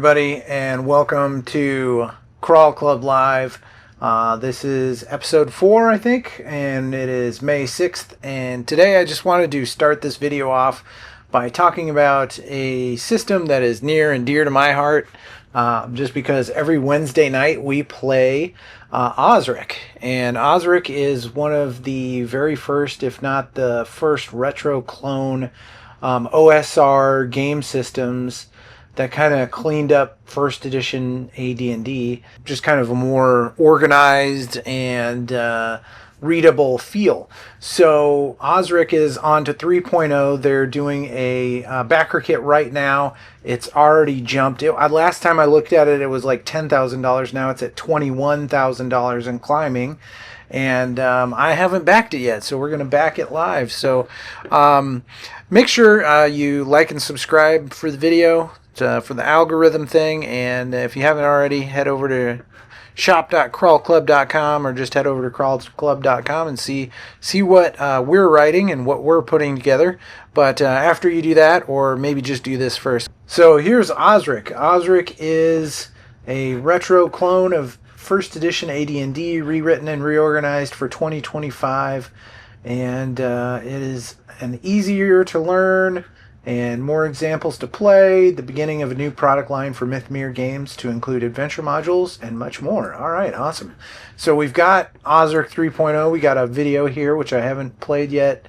everybody, and welcome to Crawl Club Live. This is episode 4, I think, and it is May 6th. And today I just wanted to start this video off by talking about a system that is near and dear to my heart, just because every Wednesday night we play Osric. And Osric is one of the very first, if not the first, retro clone OSR game systems that kind of cleaned up first edition AD&D, just kind of a more organized and readable feel. So Osric is on to 3.0. They're doing a backer kit right now. It's already jumped. Last time I looked at it, it was like $10,000. Now it's at $21,000 and climbing. And I haven't backed it yet, so we're going to back it live. So make sure you like and subscribe for the video, for the algorithm thing. And if you haven't already, head over to shop.crawlclub.com or just head over to crawlclub.com and see what we're writing and what we're putting together. But after you do that, or maybe just do this first. So here's Osric. Osric is a retro clone of first edition AD&D, rewritten and reorganized for 2025, and it is an easier to learn and more examples to play, the beginning of a new product line for Mythmere Games to include adventure modules and much more. All right, awesome. So we've got Osric 3.0. We got a video here, which I haven't played yet,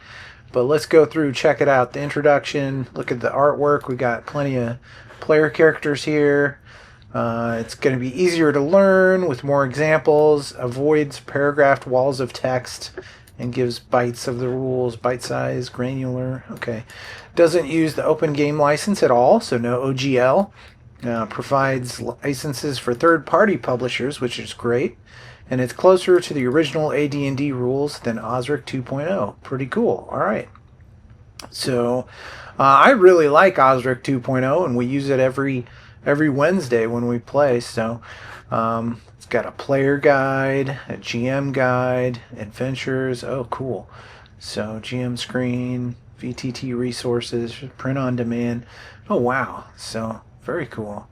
but let's go through, check it out. The introduction, look at the artwork. We got plenty of player characters here. It's going to be easier to learn with more examples, avoids paragraphed walls of text, and gives bytes of the rules, bite size, granular. Okay. Doesn't use the open game license at all, so no OGL. Provides licenses for third-party publishers, which is great. And it's closer to the original AD&D rules than Osric 2.0. Pretty cool. All right. So I really like Osric 2.0, and we use it every Wednesday when we play. So it's got a player guide, a GM guide, adventures. Oh, cool. So GM screen, VTT resources, print on demand. Oh, wow. So very cool.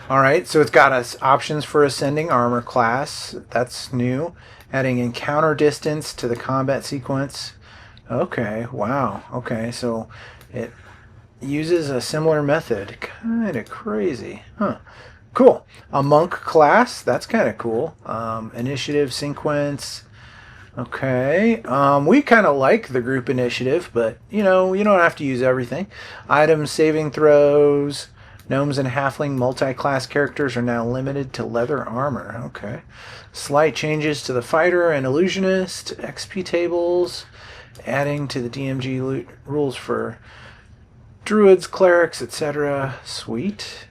All right. So it's got us options for ascending armor class. That's new. Adding encounter distance to the combat sequence. Okay. Wow. Okay. So it uses a similar method. Kind of crazy. Huh. Cool. A monk class. That's kind of cool. Initiative sequence. Okay. We kind of like the group initiative, but you don't have to use everything. Items, saving throws. Gnomes and halfling multi-class characters are now limited to leather armor. Okay. Slight changes to the fighter and illusionist. XP tables. Adding to the DMG rules for druids, clerics, etc. Sweet.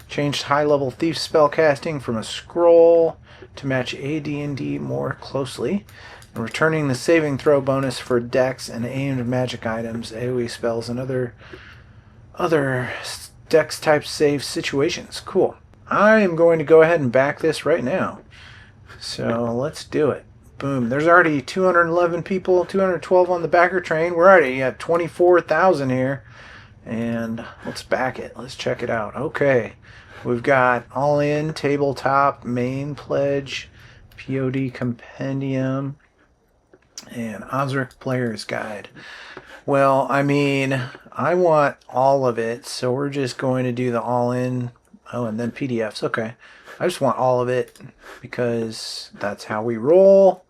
Changed high-level thief spellcasting from a scroll to match AD&D more closely. And returning the saving throw bonus for dex and aimed magic items, AoE spells, and other dex-type save situations. Cool. I am going to go ahead and back this right now. So let's do it. Boom. There's already 211 people, 212 on the backer train. We're already at 24,000 here. And let's back it. Let's check it out. Okay. We've got all-in, tabletop, main pledge, POD compendium, and Osric player's guide. Well, I mean, I want all of it, so we're just going to do the all-in. Oh, and then PDFs. Okay. I just want all of it because that's how we roll.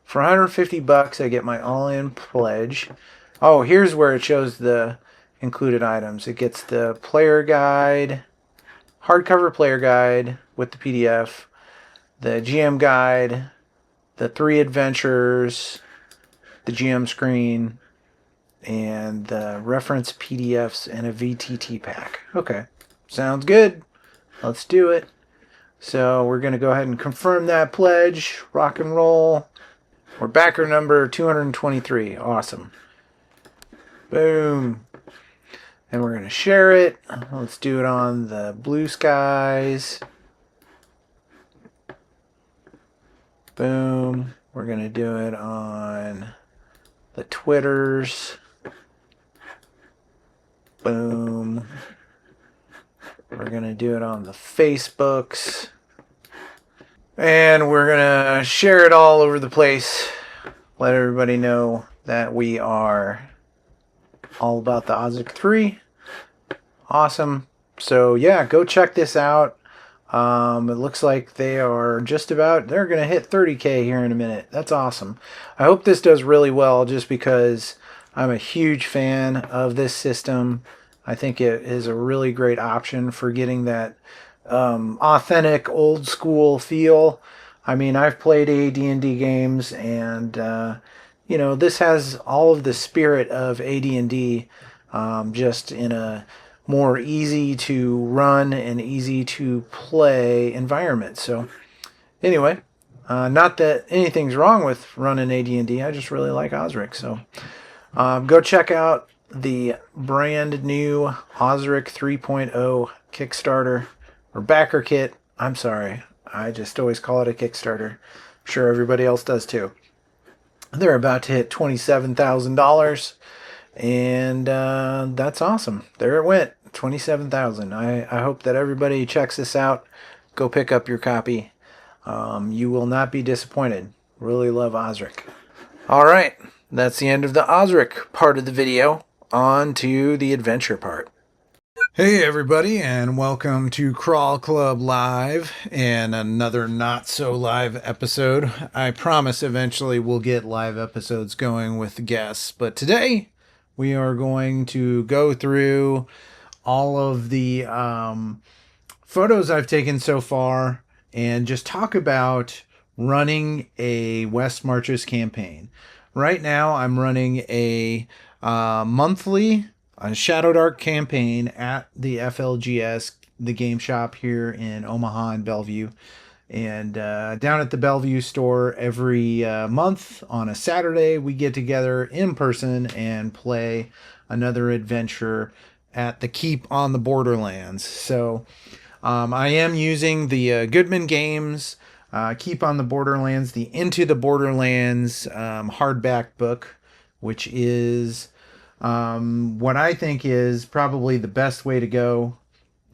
For $150, I get my all-in pledge. Oh, here's where it shows the included items. It gets the player guide, hardcover player guide with the PDF, the GM guide, the 3 adventures, the GM screen, and the reference PDFs and a VTT pack. Okay, sounds good. Let's do it. So we're going to go ahead and confirm that pledge. Rock and roll. We're backer number 223. Awesome. Boom. And we're going to share it. Let's do it on the Blue Skies. Boom. We're going to do it on the Twitters. Boom. We're going to do it on the Facebooks. And we're going to share it all over the place. Let everybody know that we are all about the Osric 3. Awesome. So yeah, go check this out. It looks like they are they're going to hit 30K here in a minute. That's awesome. I hope this does really well just because I'm a huge fan of this system. I think it is a really great option for getting that authentic old school feel. I mean, I've played AD&D games, and this has all of the spirit of AD&D, just in a more easy to run and easy to play environment. So anyway, not that anything's wrong with running AD&D, I just really like Osric. So go check out the brand new Osric 3.0 Kickstarter or backer kit. I'm sorry, I just always call it a Kickstarter. I'm sure everybody else does too. They're about to hit $27,000, and that's awesome. There it went, $27,000. I hope that everybody checks this out. Go pick up your copy. You will not be disappointed. Really love Osric. All right, that's the end of the Osric part of the video. On to the adventure part. Hey everybody, and welcome to Crawl Club Live and another not so live episode. I promise eventually we'll get live episodes going with guests, but today we are going to go through all of the photos I've taken so far and just talk about running a Westmarches campaign. Right now I'm running a monthly Shadow Dark campaign at the FLGS, the game shop here in Omaha and Bellevue. And down at the Bellevue store every month on a Saturday, we get together in person and play another adventure at the Keep on the Borderlands. So I am using the Goodman Games Keep on the Borderlands, the Into the Borderlands hardback book, which is what I think is probably the best way to go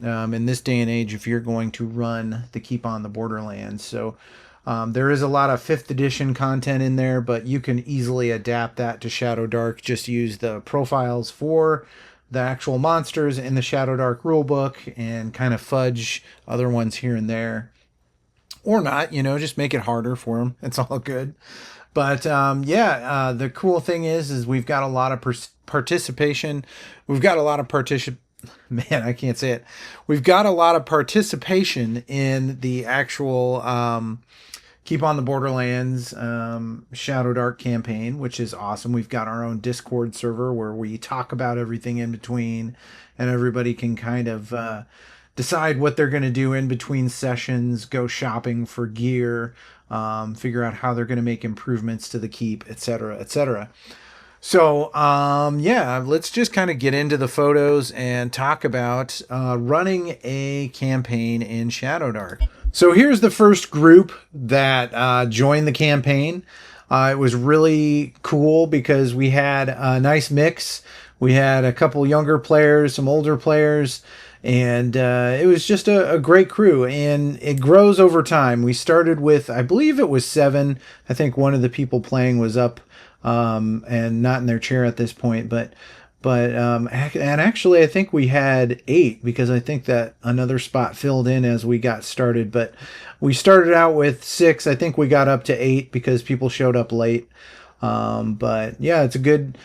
in this day and age if you're going to run the Keep on the Borderlands. So there is a lot of 5th edition content in there, but you can easily adapt that to Shadow Dark. Just use the profiles for the actual monsters in the Shadow Dark rulebook and kind of fudge other ones here and there. Or not, just make it harder for them. It's all good. But the cool thing is we've got a lot of participation. We've got a lot of Man, I can't say it. We've got a lot of participation in the actual Keep on the Borderlands Shadow Dark campaign, which is awesome. We've got our own Discord server where we talk about everything in between, and everybody can kind of decide what they're going to do in between sessions, go shopping for gear, figure out how they're going to make improvements to the keep, etc., etc. So, let's just kind of get into the photos and talk about running a campaign in Shadow Dark. So here's the first group that joined the campaign. It was really cool because we had a nice mix. We had a couple younger players, some older players, and it was just a great crew, and it grows over time. We started with, I believe it was 7. I think one of the people playing was up and not in their chair at this point, but actually I think we had 8 because I think that another spot filled in as we got started. But we started out with 6. I think we got up to 8 because people showed up late. But yeah, it's a good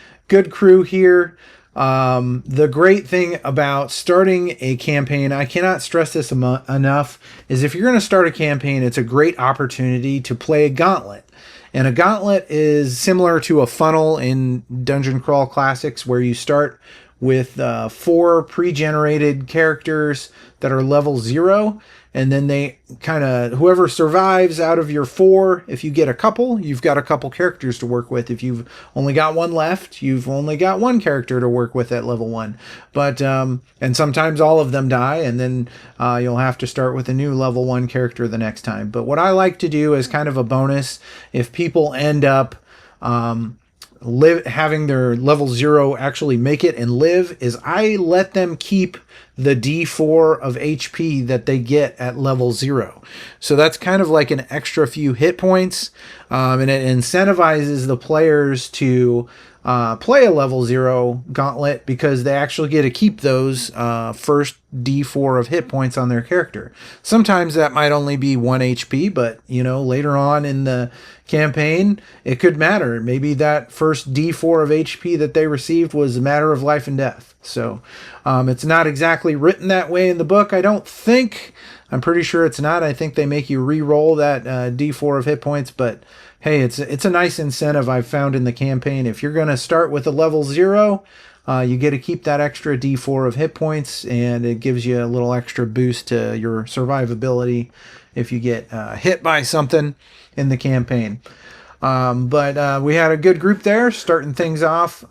crew here. The great thing about starting a campaign, I cannot stress this enough, is if you're going to start a campaign, it's a great opportunity to play a gauntlet. And a gauntlet is similar to a funnel in Dungeon Crawl Classics, where you start with 4 pre-generated characters that are level 0, and then they kind of, whoever survives out of your 4, if you get a couple, you've got a couple characters to work with. If you've only got 1 left, you've only got 1 character to work with at level 1. But and sometimes all of them die, and then you'll have to start with a new level 1 character the next time. But what I like to do as kind of a bonus, if people end up having their level 0 actually make it and live is I let them keep the D4 of HP that they get at level 0. So that's kind of like an extra few hit points, and it incentivizes the players to play a level 0 gauntlet because they actually get to keep those first D4 of hit points on their character. Sometimes that might only be 1 HP, but later on in the campaign it could matter. Maybe that first D4 of HP that they received was a matter of life and death. So it's not exactly written that way in the book, I don't think. I'm pretty sure it's not. I think they make you re-roll that D4 of hit points, but hey, it's a nice incentive I've found in the campaign. If you're going to start with a level 0, you get to keep that extra D4 of hit points, and it gives you a little extra boost to your survivability if you get hit by something in the campaign. But we had a good group there, starting things off.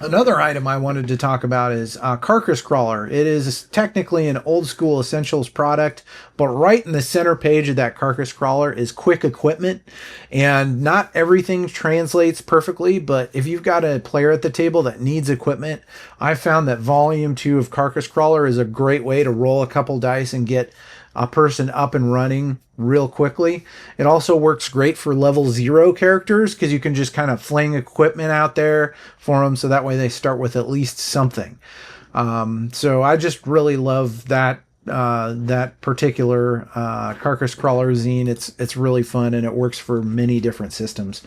Another item I wanted to talk about is Carcass Crawler. It is technically an old school Essentials product, but right in the center page of that Carcass Crawler is quick equipment, and not everything translates perfectly, but if you've got a player at the table that needs equipment, I found that Volume 2 of Carcass Crawler is a great way to roll a couple dice and get a person up and running real quickly. It also works great for level 0 characters because you can just kind of fling equipment out there for them, so that way they start with at least something. So I just really love that particular Carcass Crawler zine. It's really fun, and it works for many different systems.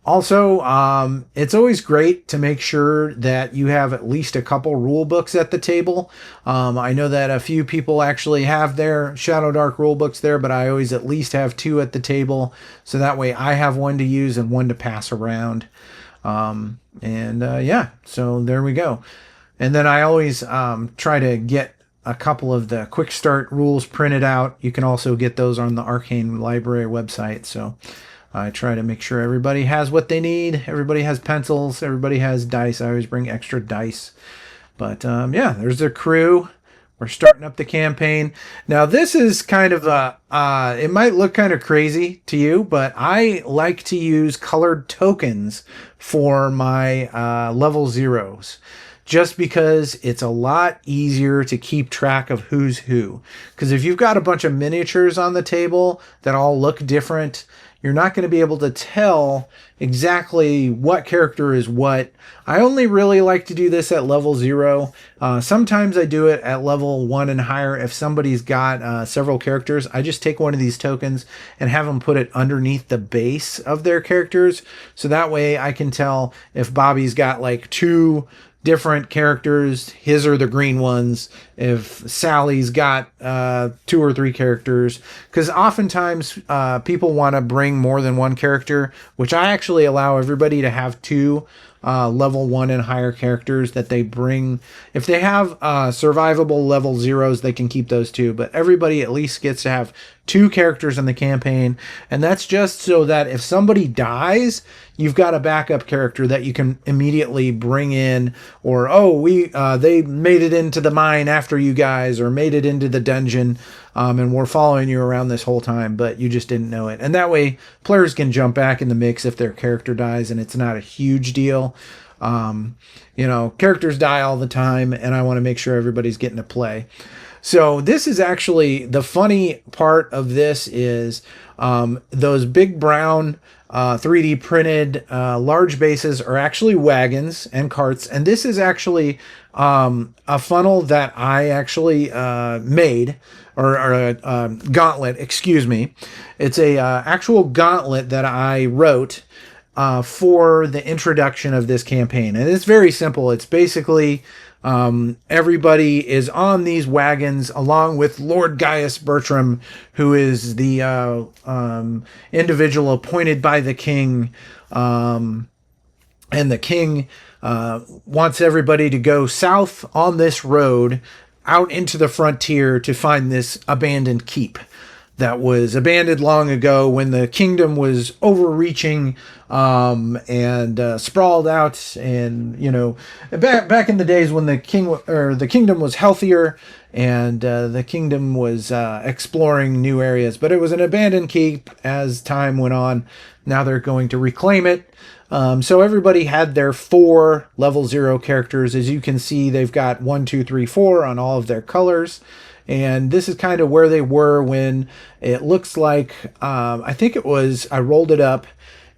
Also, it's always great to make sure that you have at least a couple rule books at the table. I know that a few people actually have their Shadow Dark rule books there, but I always at least have 2 at the table, so that way I have one to use and one to pass around. Yeah, so there we go. And then I always try to get a couple of the quick start rules printed out. You can also get those on the Arcane Library website, so I try to make sure everybody has what they need. Everybody has pencils. Everybody has dice. I always bring extra dice. But yeah, there's the crew. We're starting up the campaign. Now, this is kind of it might look kind of crazy to you, but I like to use colored tokens for my level 0s. Just because it's a lot easier to keep track of who's who. Because if you've got a bunch of miniatures on the table that all look different, you're not going to be able to tell exactly what character is what. I only really like to do this at level 0. Sometimes I do it at level 1 and higher. If somebody's got several characters, I just take one of these tokens and have them put it underneath the base of their characters. So that way I can tell if Bobby's got like 2 different characters, his are the green ones, if Sally's got 2 or 3 characters, because oftentimes people want to bring more than one character, which I actually allow everybody to have 2 level 1 and higher characters that they bring. If they have survivable level 0s, they can keep those 2, but everybody at least gets to have 2 characters in the campaign, and that's just so that if somebody dies, you've got a backup character that you can immediately bring in, or they made it into the mine after you guys, or made it into the dungeon, and we're following you around this whole time, but you just didn't know it. And that way players can jump back in the mix if their character dies, and it's not a huge deal. Characters die all the time, and I want to make sure everybody's getting to play. So this is actually, the funny part of this is those big brown 3D printed large bases are actually wagons and carts, and this is actually a funnel that I actually made, or a gauntlet, excuse me. It's a actual gauntlet that I wrote for the introduction of this campaign, and it's very simple. It's basically everybody is on these wagons along with Lord Gaius Bertram, who is the individual appointed by the king, and the king wants everybody to go south on this road out into the frontier to find this abandoned keep. that was abandoned long ago when the kingdom was overreaching and sprawled out, and back in the days when the kingdom was healthier, and the kingdom was exploring new areas, but it was an abandoned keep. As time went on, now they're going to reclaim it. So everybody had their 4 level 0 characters. As you can see, they've got 1, 2, 3, 4 on all of their colors. And this is kind of where they were when it looks like, I think it was, I rolled it up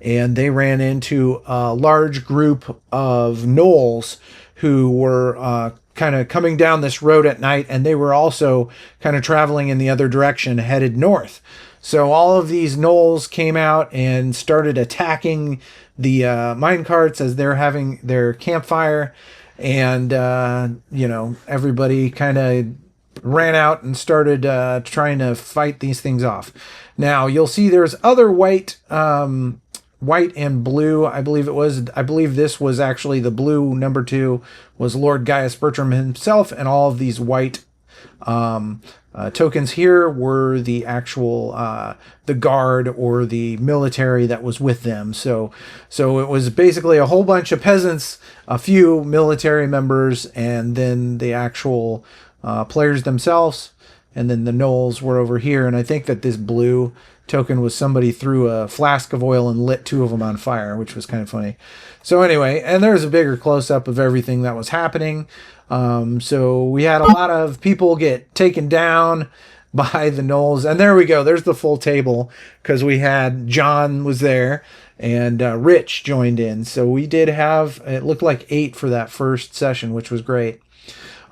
and they ran into a large group of gnolls who were kind of coming down this road at night, and they were also kind of traveling in the other direction, headed north. So all of these gnolls came out and started attacking the minecarts as they're having their campfire, and everybody kind of ran out and started trying to fight these things off. Now you'll see there's other white and blue, I believe it was. I believe this was actually the blue number 2 was Lord Gaius Bertram himself, and all of these white tokens here were the actual the guard or the military that was with them. So it was basically a whole bunch of peasants, a few military members, and then the actual players themselves, and then the gnolls were over here. And I think that this blue token was somebody threw a flask of oil and lit 2 of them on fire, which was kind of funny. So anyway, and there's a bigger close-up of everything that was happening. So we had a lot of people get taken down by the gnolls, and there we go, there's the full table, because we had John was there, and Rich joined in. So we did have, it looked like 8 for that first session, which was great.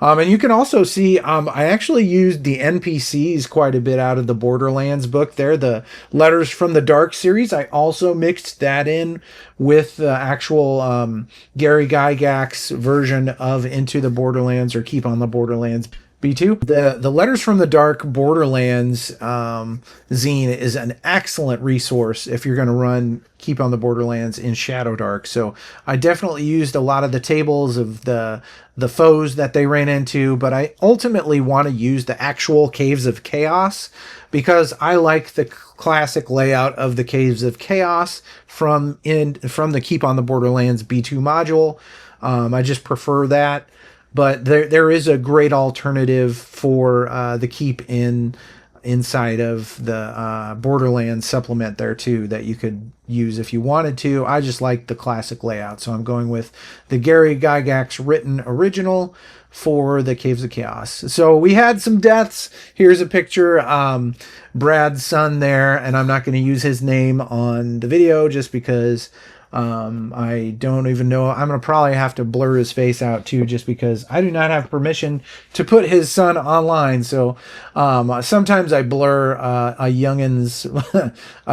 And you can also see, I actually used the NPCs quite a bit out of the Borderlands book there, the Letters from the Dark series. I also mixed that in with the actual Gary Gygax's version of Into the Borderlands, or Keep on the Borderlands B2. The Letters from the Dark Borderlands zine is an excellent resource if you're going to run Keep on the Borderlands in Shadow Dark. So I definitely used a lot of the tables of the foes that they ran into, but I ultimately want to use the actual Caves of Chaos, because I like the classic layout of the Caves of Chaos from the Keep on the Borderlands B2 module. I just prefer that. But there is a great alternative for the keep inside of the Borderlands supplement there too, that you could use if you wanted to. I just like the classic layout, so I'm going with the Gary Gygax written original for the Caves of Chaos. So we had some deaths. Here's a picture, Brad's son there, and I'm not going to use his name on the video just because I don't even know. I'm going to probably have to blur his face out too, just because I do not have permission to put his son online. So sometimes I blur a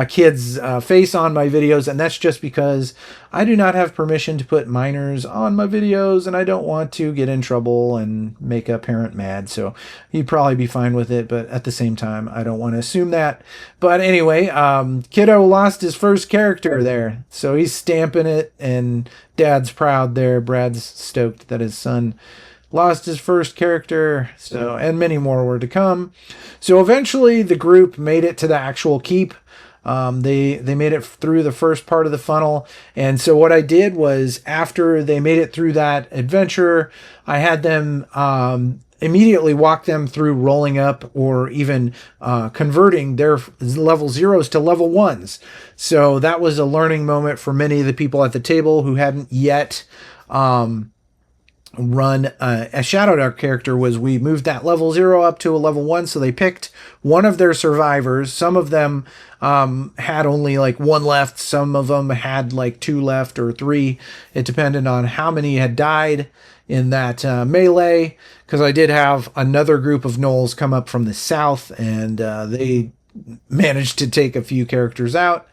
kid's face on my videos, and that's just because I do not have permission to put minors on my videos, and I don't want to get in trouble and make a parent mad. So he'd probably be fine with it, but at the same time, I don't want to assume that. But anyway, kiddo lost his first character there, so he's stamping it, and Dad's proud there. Brad's stoked that his son lost his first character, so, and many more were to come. So eventually the group made it to the actual keep. They made it through the first part of the funnel, and so what I did was, after they made it through that adventure, I had them immediately walk them through rolling up, or even converting their level 0s to level 1s. So that was a learning moment for many of the people at the table who hadn't yet run a Shadow Dark character. Was we moved that level 0 up to a level 1, so they picked one of their survivors. Some of them had only like 1 left, some of them had like 2 left or 3. It depended on how many had died in that melee, because I did have another group of gnolls come up from the south, and they managed to take a few characters out.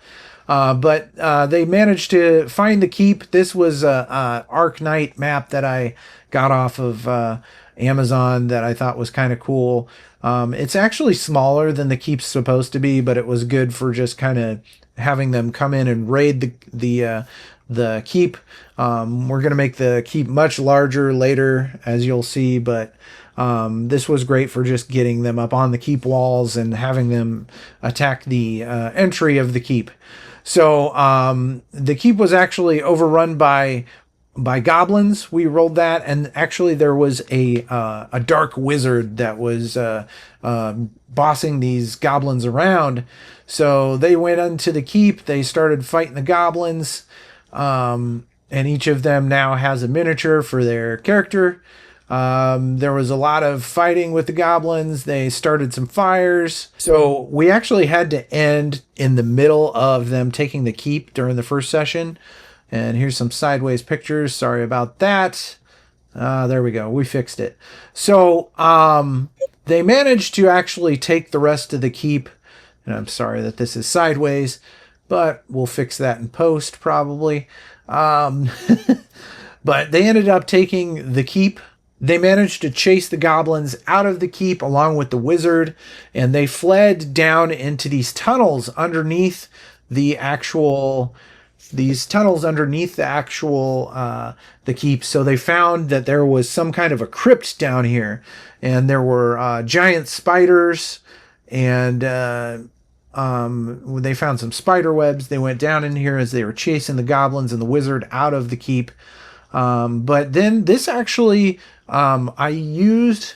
But they managed to find the keep. This was a Arc Knight map that I got off of Amazon that I thought was kind of cool. It's actually smaller than the keep's supposed to be, but it was good for just kind of having them come in and raid the keep. We're going to make the keep much larger later, as you'll see, but This was great for just getting them up on the keep walls and having them attack the entry of the keep. So the keep was actually overrun by goblins. We rolled that, and actually there was a dark wizard that was bossing these goblins around. So they went into the keep. They started fighting the goblins, and each of them now has a miniature for their character. There was a lot of fighting with the goblins. They started some fires. So we actually had to end in the middle of them taking the keep during the first session. And here's some sideways pictures. Sorry about that. There we go. We fixed it. So they managed to actually take the rest of the keep. And I'm sorry that this is sideways, but we'll fix that in post probably. But they ended up taking the keep. They managed to chase the goblins out of the keep along with the wizard, and they fled down into these tunnels underneath the actual the keep. So they found that there was some kind of a crypt down here, and there were giant spiders, and they found some spider webs. They went down in here as they were chasing the goblins and the wizard out of the keep. But then this actually, I used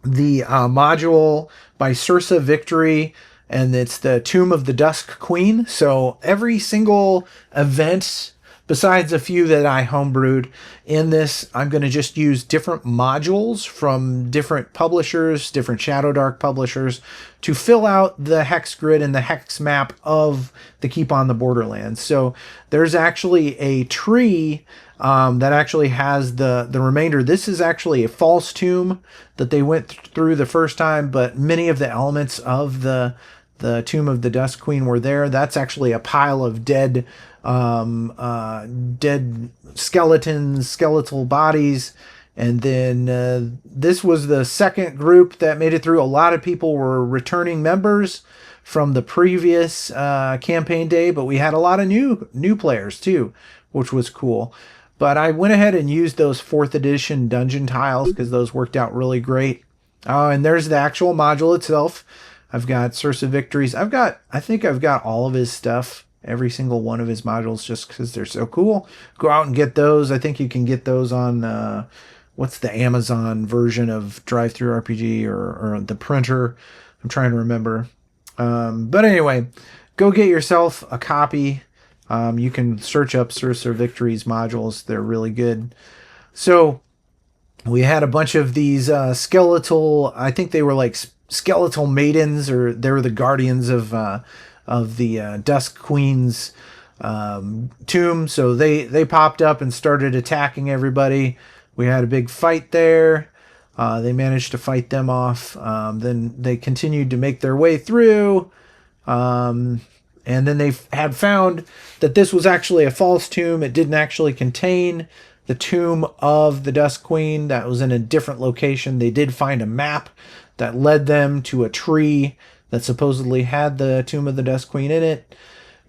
the module by Sersa Victory, and it's the Tomb of the Dusk Queen. So every single event, besides a few that I homebrewed in this, I'm going to just use different modules from different publishers, different Shadow Dark publishers, to fill out the hex grid and the hex map of the Keep on the Borderlands. So there's actually a tree that actually has the remainder. This is actually a false tomb that they went through the first time, but many of the elements of the Tomb of the Dusk Queen were there. That's actually a pile of dead skeletons, skeletal bodies. And then this was the second group that made it through. A lot of people were returning members from the previous campaign day, but we had a lot of new players too, which was cool. But I went ahead and used those 4th edition dungeon tiles because those worked out really great. And there's the actual module itself. I've got Sersa Victories. I think I've got all of his stuff, every single one of his modules, just because they're so cool. Go out and get those. I think you can get those on, what's the Amazon version of Drive-Thru RPG or the printer. I'm trying to remember. But anyway, go get yourself a copy. You can search up Sersa Victories modules. They're really good. So we had a bunch of these skeletal, I think they were like skeletal maidens, or they were the guardians of the Dusk Queen's tomb. So they popped up and started attacking everybody. We had a big fight there. They managed to fight them off. Then they continued to make their way through. And then they had found that this was actually a false tomb. It didn't actually contain the tomb of the Dusk Queen. That was in a different location. They did find a map that led them to a tree that supposedly had the Tomb of the Dusk Queen in it.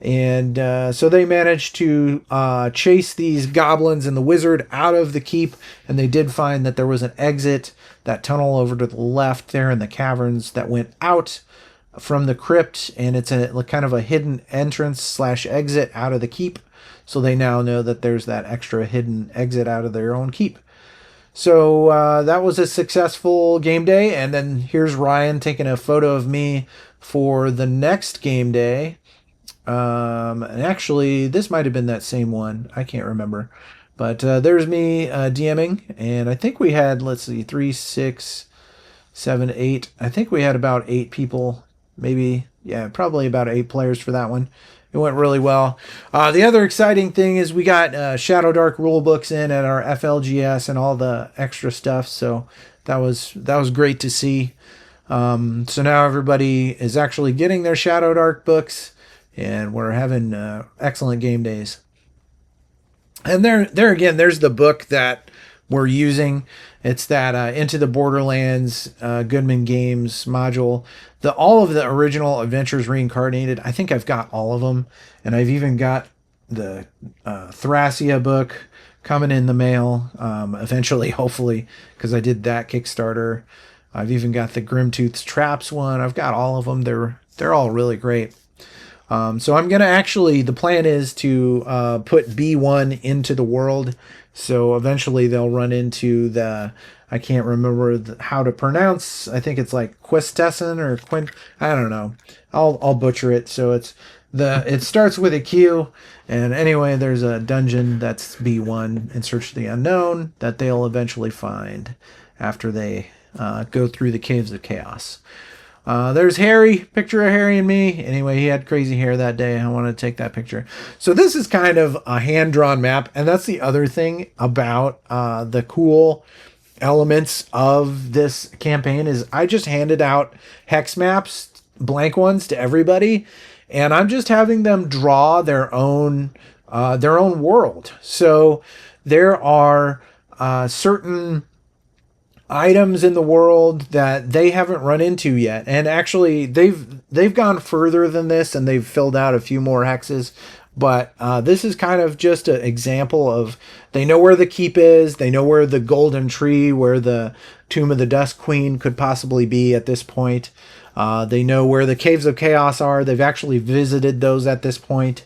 And so they managed to chase these goblins and the wizard out of the keep, and they did find that there was an exit, that tunnel over to the left there in the caverns that went out from the crypt, and it's a kind of a hidden entrance / exit out of the keep. So they now know that there's that extra hidden exit out of their own keep. So that was a successful game day. And then here's Ryan taking a photo of me for the next game day. And actually, this might have been that same one. I can't remember. But there's me DMing. And I think we had, let's see, 3, 6, 7, 8. I think we had about 8 people. Maybe, yeah, probably about 8 players for that one. It went really well. The other exciting thing is we got Shadow Dark rule books in at our FLGS and all the extra stuff. So that was great to see. So now everybody is actually getting their Shadow Dark books, and we're having excellent game days. And there again, there's the book that we're using. It's that Into the Borderlands Goodman Games module. All of the original Adventures Reincarnated, I think I've got all of them. And I've even got the Thracia book, coming in the mail eventually, hopefully, because I did that Kickstarter. I've even got the Grimtooth's Traps one. I've got all of them. They're all really great. So I'm going to actually, the plan is to put B1 into the world. So eventually they'll run into the, I can't remember how to pronounce. I think it's like Quintesson or Quint. I don't know. I'll butcher it. So it starts with a Q. And anyway, there's a dungeon that's B1 in Search of the Unknown that they'll eventually find after they go through the Caves of Chaos. There's Harry, picture of Harry and me. Anyway, he had crazy hair that day. I wanted to take that picture. So this is kind of a hand-drawn map, and that's the other thing about the cool elements of this campaign is I just handed out hex maps, blank ones, to everybody, and I'm just having them draw their own world. So there are certain items in the world that they haven't run into yet, and actually they've gone further than this, and they've filled out a few more hexes, but this is kind of just an example of they know where the keep is, they know where the golden tree, where the Tomb of the Dust Queen could possibly be at this point. They know where the Caves of Chaos are. They've actually visited those at this point.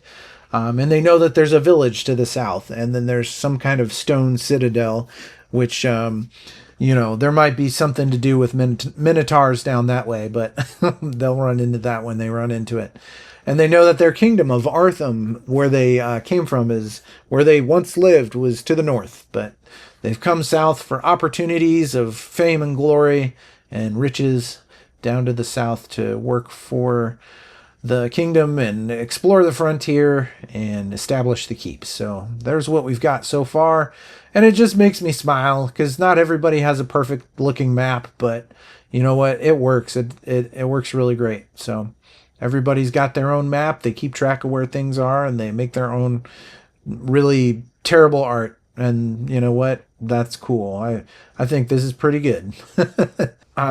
And they know that there's a village to the south, and then there's some kind of stone citadel, which there might be something to do with minotaurs down that way, but they'll run into that when they run into it. And they know that their kingdom of Artham, where they came from, is where they once lived, was to the north. But they've come south for opportunities of fame and glory and riches down to the south to work for the kingdom and explore the frontier and establish the keep. So there's what we've got so far. And it just makes me smile because not everybody has a perfect looking map, but you know what? It works. It works really great. So everybody's got their own map. They keep track of where things are, and they make their own really terrible art. And you know what? That's cool. I think this is pretty good.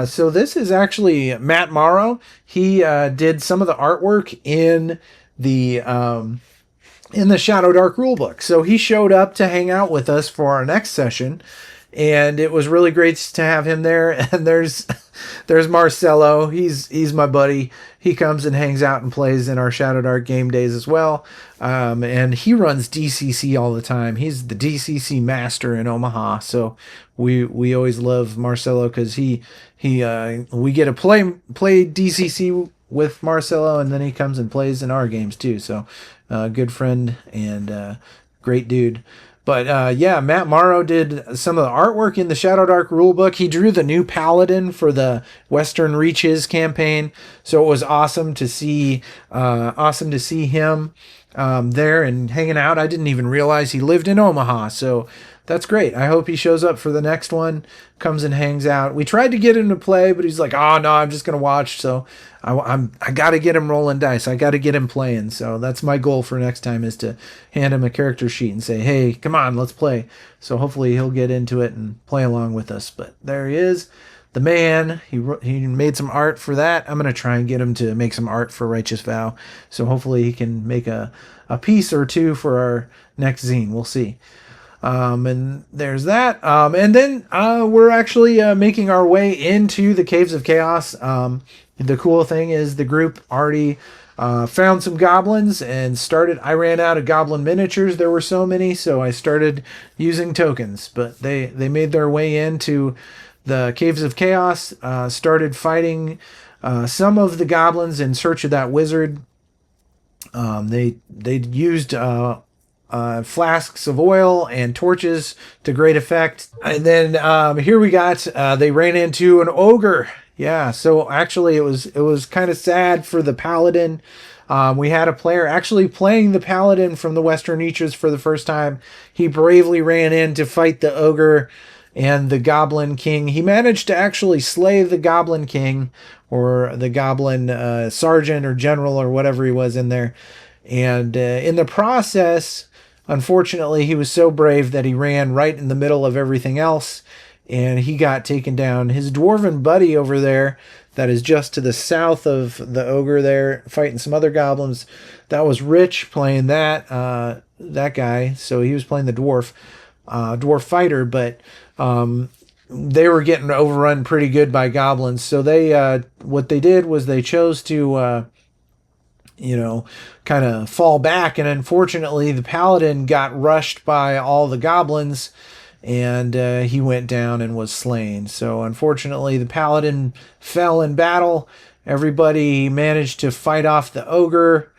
So this is actually Matt Morrow. He did some of the artwork in the Shadow Dark rulebook. So he showed up to hang out with us for our next session, and it was really great to have him there. And there's Marcelo. He's my buddy. He comes and hangs out and plays in our Shadow Dark game days as well. And he runs DCC all the time. He's the DCC master in Omaha. So we always love Marcelo because we get to play DCC with Marcelo, and then he comes and plays in our games too. So good friend and great dude. But yeah, Matt Morrow did some of the artwork in the Shadow Dark rulebook. He drew the new Paladin for the Western Reaches campaign, so it was awesome to see him there and hanging out. I didn't even realize he lived in Omaha, so that's great. I hope he shows up for the next one, comes and hangs out. We tried to get him to play, but he's like, "Oh no, I'm just gonna watch." So I got to get him rolling dice. I got to get him playing. So that's my goal for next time, is to hand him a character sheet and say, "Hey, come on, let's play." So hopefully he'll get into it and play along with us. But there he is, the man. He made some art for that. I'm gonna try and get him to make some art for Righteous Vow. So hopefully he can make a piece or two for our next zine. We'll see. And there's that. And then we're actually making our way into the Caves of Chaos. The cool thing is the group already found some goblins and started. I ran out of goblin miniatures. There were so many, so I started using tokens. But they made their way into the Caves of Chaos, started fighting some of the goblins in search of that wizard. They used flasks of oil and torches to great effect. And then here we got, they ran into an ogre. Yeah, so actually it was kind of sad for the paladin. We had a player actually playing the paladin from the Western Reaches for the first time. He bravely ran in to fight the ogre and the goblin king. He managed to actually slay the goblin king, or the goblin sergeant or general or whatever he was in there. And in the process, unfortunately, he was so brave that he ran right in the middle of everything else, and he got taken down. His dwarven buddy over there, that is just to the south of the ogre there, fighting some other goblins, that was Rich playing that guy, so he was playing the dwarf. dwarf fighter, but they were getting overrun pretty good by goblins. So they what they did was they chose to kind of fall back, and unfortunately the paladin got rushed by all the goblins, and he went down and was slain. So unfortunately the paladin fell in battle. Everybody managed to fight off the ogre,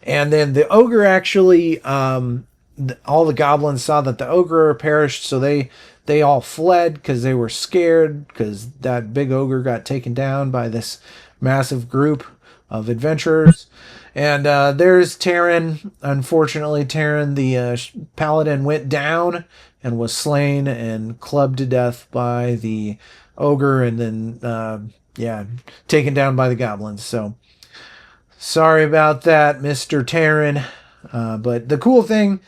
and then the ogre actually all the goblins saw that the ogre perished, so they all fled because they were scared, because that big ogre got taken down by this massive group of adventurers. And there's Terran. Unfortunately, Terran, the paladin, went down and was slain and clubbed to death by the ogre, and then taken down by the goblins. So sorry about that, Mr. Terran. But the cool thing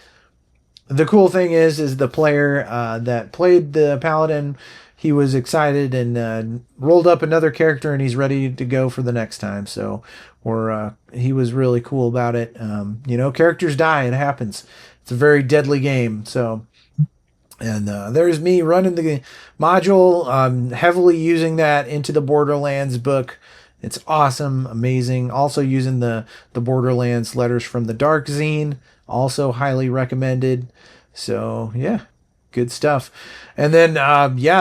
is the player that played the paladin, he was excited and rolled up another character, and he's ready to go for the next time. So he was really cool about it. Characters die, it happens. It's a very deadly game. So, and there's me running the module, heavily using that into the Borderlands book. It's awesome, amazing. Also using the Borderlands Letters from the Dark zine, also highly recommended. So yeah, good stuff. And then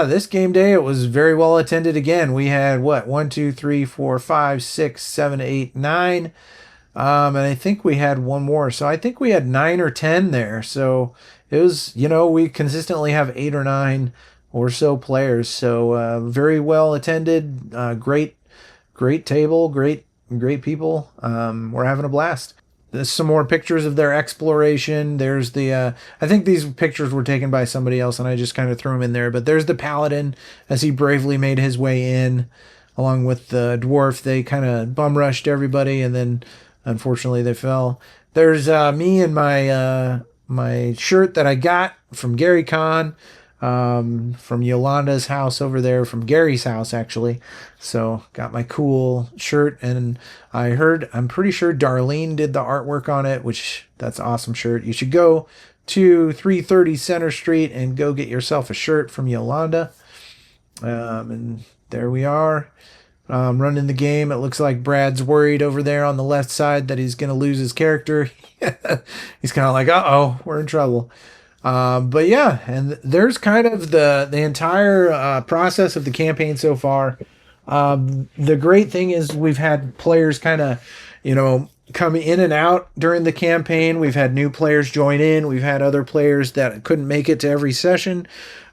this game day, it was very well attended again. We had 1, 2, 3, 4, 5, 6, 7, 8, 9. And I think we had one more. So I think we had 9 or 10 there. So it was, we consistently have 8 or 9 or so players. So very well attended, great table, great people. We're having a blast. There's some more pictures of their exploration. There's the, I think these pictures were taken by somebody else, and I just kind of threw them in there. But there's the paladin as he bravely made his way in, along with the dwarf. They kind of bum rushed everybody, and then unfortunately they fell. There's me and my shirt that I got from Gary Kahn, from Yolanda's house over there, from Gary's house actually. So got my cool shirt, and I'm pretty sure Darlene did the artwork on it, which that's an awesome shirt. You should go to 330 Center Street and go get yourself a shirt from Yolanda. And there we are, running the game. It looks like Brad's worried over there on the left side that he's going to lose his character. He's kind of like, uh-oh, we're in trouble. But yeah, and there's kind of the entire process of the campaign so far. The great thing is we've had players kind of, come in and out during the campaign. We've had new players join in. We've had other players that couldn't make it to every session,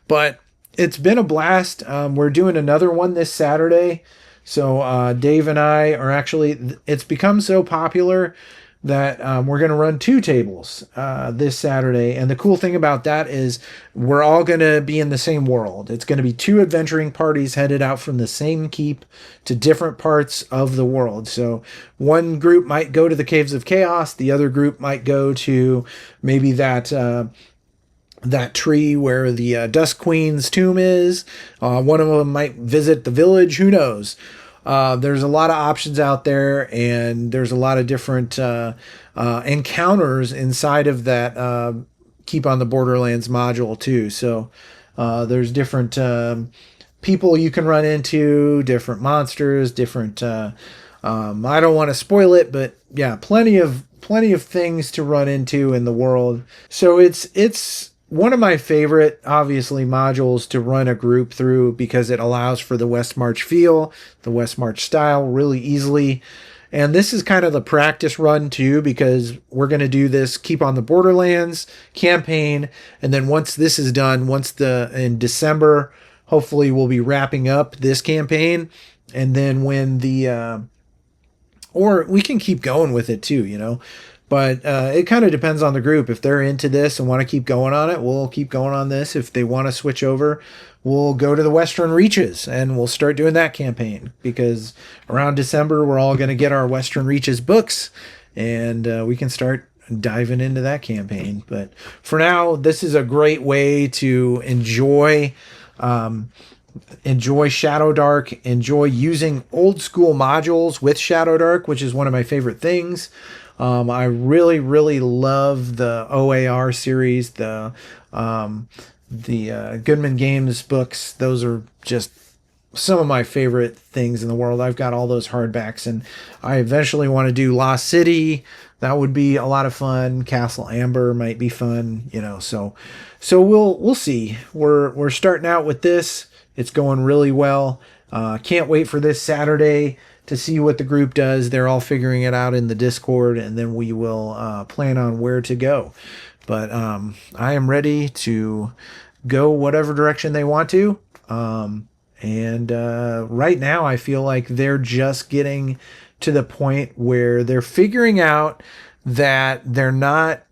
but it's been a blast. We're doing another one this Saturday. So Dave and I are actually, it's become so popular that we're going to run 2 tables this Saturday. And the cool thing about that is we're all going to be in the same world. It's going to be 2 adventuring parties headed out from the same keep to different parts of the world. So one group might go to the Caves of Chaos. The other group might go to maybe that tree where the Dusk Queen's tomb is. One of them might visit the village. Who knows? There's a lot of options out there, and there's a lot of different encounters inside of that Keep on the Borderlands module too. So there's different people you can run into, different monsters, different I don't want to spoil it, but yeah, plenty of things to run into in the world. So it's one of my favorite, obviously, modules to run a group through because it allows for the Westmarch feel, the Westmarch style really easily. And this is kind of the practice run too, because we're going to do this Keep on the Borderlands campaign. And then once this is done, in December, hopefully we'll be wrapping up this campaign. And then when or we can keep going with it too, But it kind of depends on the group. If they're into this and want to keep going on it, we'll keep going on this. If they want to switch over, we'll go to the Western Reaches and we'll start doing that campaign. Because around December, we're all going to get our Western Reaches books, and we can start diving into that campaign. But for now, this is a great way to enjoy Shadow Dark, enjoy using old school modules with Shadow Dark, which is one of my favorite things. I really, really love the OAR series, the Goodman Games books. Those are just some of my favorite things in the world. I've got all those hardbacks, and I eventually want to do Lost City. That would be a lot of fun. Castle Amber might be fun, you know. So we'll see. We're starting out with this. It's going really well. Can't wait for this Saturday to see what the group does. They're all figuring it out in the Discord, and then we will plan on where to go. But I am ready to go whatever direction they want to. And right now, I feel like they're just getting to the point where they're figuring out that they're not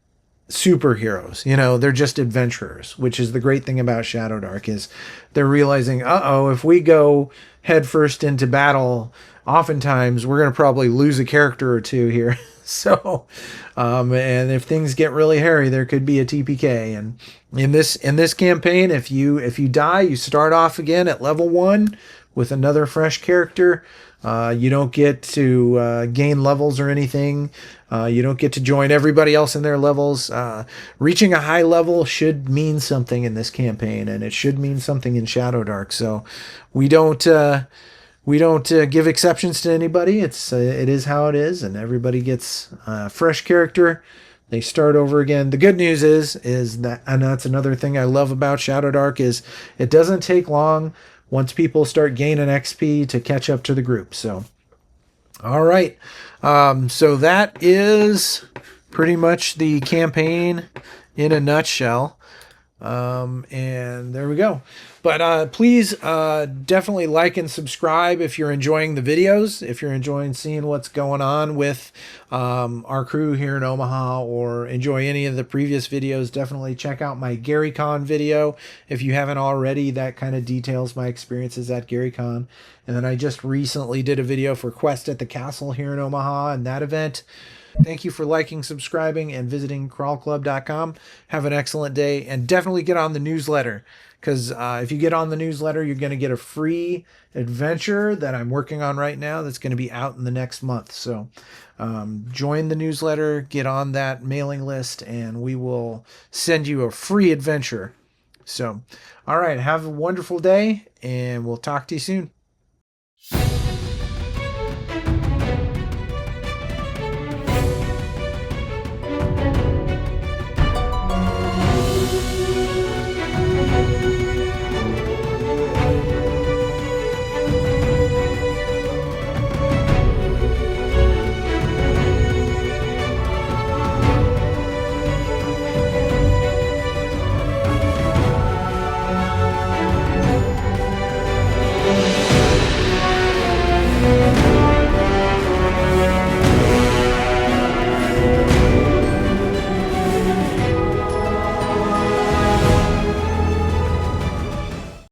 superheroes. You know, they're just adventurers, which is the great thing about Shadow Dark is they're realizing, uh-oh, if we go headfirst into battle, oftentimes we're going to probably lose a character or two here. So, and if things get really hairy, there could be a TPK. And in this campaign, if you die, you start off again at level 1 with another fresh character. You don't get to gain levels or anything. You don't get to join everybody else in their levels. Reaching a high level should mean something in this campaign, and it should mean something in Shadow Dark. So we don't give exceptions to anybody. It is how it is, and everybody gets a fresh character. They start over again. The good news is that, and that's another thing I love about Shadow Dark, is it doesn't take long once people start gaining XP to catch up to the group. So, all right. So that is pretty much the campaign in a nutshell. And there we go. But please definitely like and subscribe if you're enjoying the videos, if you're enjoying seeing what's going on with our crew here in Omaha, or enjoy any of the previous videos. Definitely check out my GaryCon video if you haven't already. That kind of details my experiences at GaryCon. And then I just recently did a video for Quest at the Castle here in Omaha and that event. Thank you for liking, subscribing, and visiting crawlclub.com. Have an excellent day, and definitely get on the newsletter, because if you get on the newsletter, you're going to get a free adventure that I'm working on right now that's going to be out in the next month. So join the newsletter, get on that mailing list, and we will send you a free adventure. So, all right, have a wonderful day, and we'll talk to you soon.